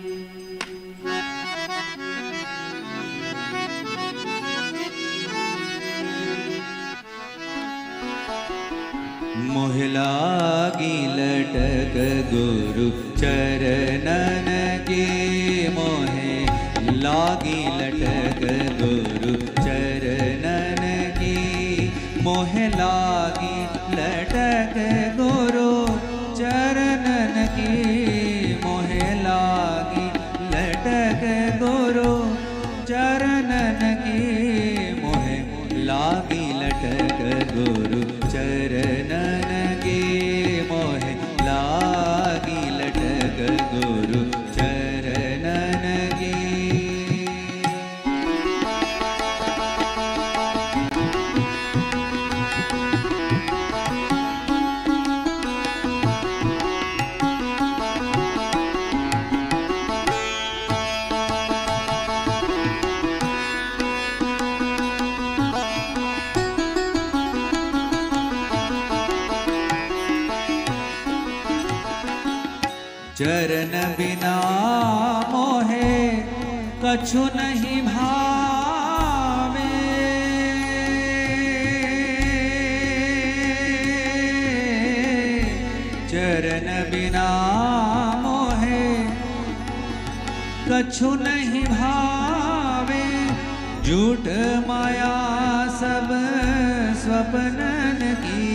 मोह लागी लटक गुरु चरणन की, मोहे लागी लटक गुरु चरणन की, मोह लागी लटक गुरु चरणन की, मोह लागी लटक गुरु चरणन की, मोह लागी लटक गुरु चरणन की, मोह लागी लटक गुरु चरणन की। चरण बिना मोहे कछु नहीं भावे, चरण बिना मोहे कछु नहीं भावे, झूठ माया सब स्वप्नन की,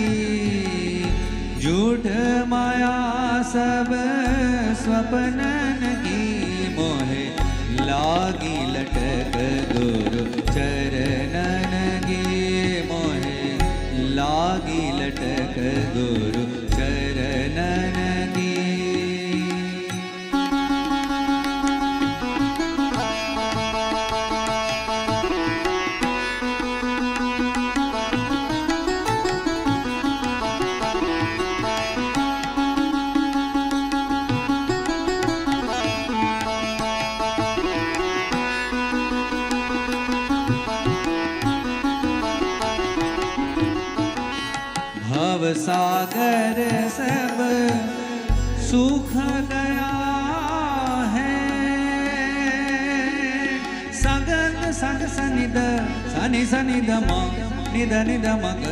झूठ माया सब स्वप्नन की, मोहे लागी लटक गुरु चरणन की, मोहे लागी लटक गुरु चरणन की। भव सागर सब सुख गया है, सगन सग सनिद सनि सनिद मग निद निद मग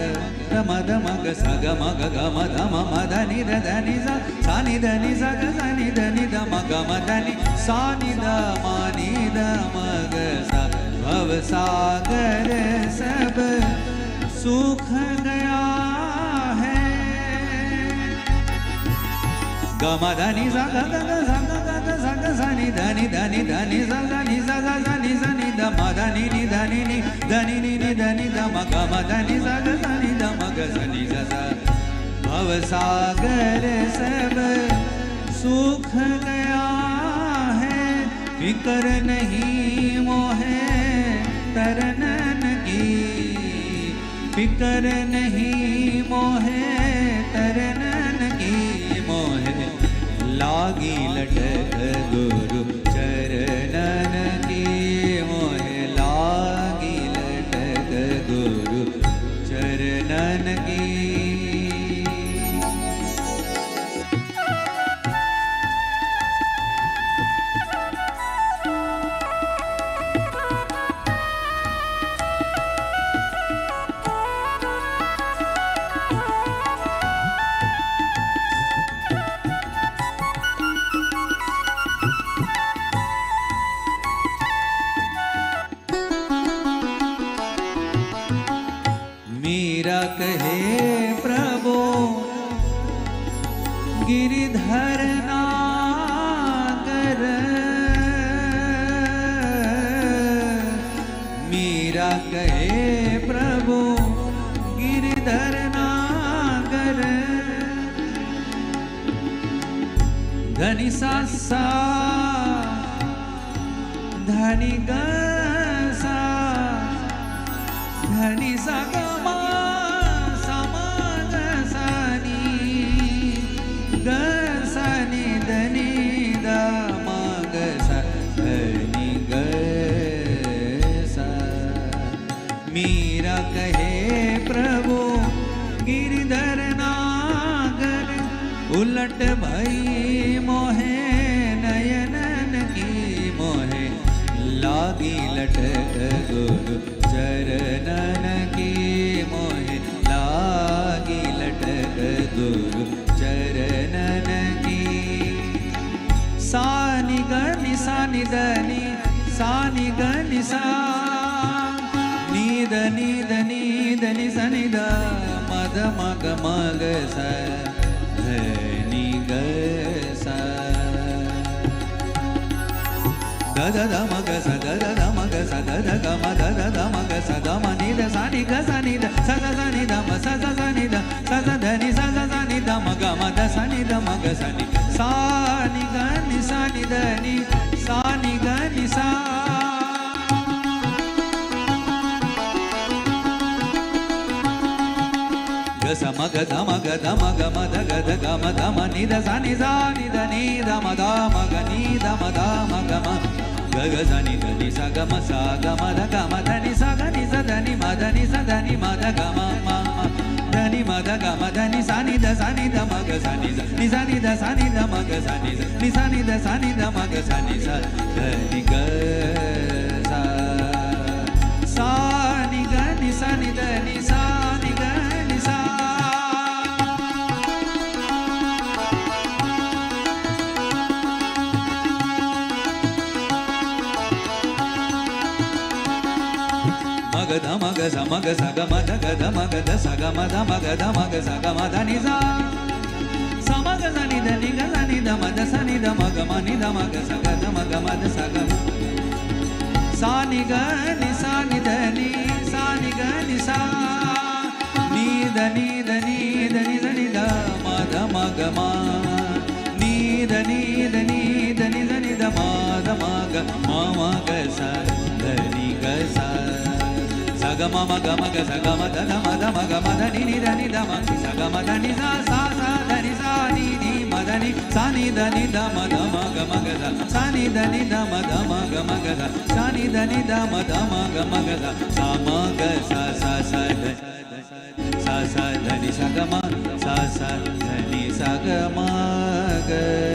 रमद मग सग मग गम धम मद निद धनि सा निद नि सग सनिद निद मग मदनि सा निद मा निद मग सा। भव सागर सब सुख गया है, गम धनि सा ग ग ग ग ग सनि धनि धनि धनि सा धनि सा सा धनि सनि ध म धनि नि धनि नि धनि नि नि धनि ध म ग म धनि सा ग सनि ध म ग सनि सा सा। भव सागर सब सुख गया है, फिकर नहीं मोहे तरनन की, फिकर नहीं मोहे तरनन की, मोहे लागी लटक गुरु चरणन की, मोहे लागी लटक गुरु चरणन की। मीरा कहे प्रभु गिरिधर नागर, मीरा कहे प्रभु गिरिधर नागर, धनि सा सा धनि ग सा धनि सा ग म सा म ग सा नि ग सा नि धनि द म ग सा धनि ग सा। मीरा कहे प्रभु गिरिधर नागर, उलट भई मोहे नयनन गुरु चरणन की मोहे लागी लटक गुरु चरणन की सानि गनि सानि दनि सानि गनि सा नीद नीद नीद नि सनि द मद मग मग स धनि ग सा द द द मग स द द द मग स द द ग म द द द मग स द म नि द सा नि ग सा नि द स स स नि द म स स स नि द स स ध नि स स स नि द म ग म द सा नि द म ग सा नि सा नि ग नि सा नि द नि सा नि ग नि सा ग स म ग ध म ग ध म ग म ध ग ध ग म ध म नि द सा नि द नि द म ध म ग नि द म ध म ग म ग ग स नि द नि सा ग म सा ग म ध ग म ध नि सा ग नि स ध नि म ध नि स ध नि म ध ग म म म ध नि म ध ग म ध नि सा नि द म ग सा नि सा नि द सा नि द म ग सा नि सा नि द सा नि द म ग सा नि सा ध नि ग सा सा नि ग नि सा नि द नि सा नि ग नि सा मग ध मग स मग स ग म ध ग ध म ग ध स ग म ध म ग ध म ग स ग म ध नि सा स म ग स नि द नि ग स नि द म द स नि द म ग म नि द म ग स ग ध म ग म द स ग म सा नि ग नि सा नि द नि सा नि ग नि सा नि द नि द नि द नि स नि द म ध म ग म नि द नि द नि द नि स नि द म ध म ग म म ग स ध नि ग सा स ग म म ग म ग स ग म ध ध म ध म ग म ध नि नि द नि द म स ग म ध नि सा सा सा ध नि सा नि नि म ध नि सा नि द नि द म ध म ग म ग स सा नि द नि द म ध म ग म ग स सा नि द नि द म ध म ग म ग स सा म ग सा सा सा ध सा सा ध नि सा ग म सा सा ध नि सा ग म ग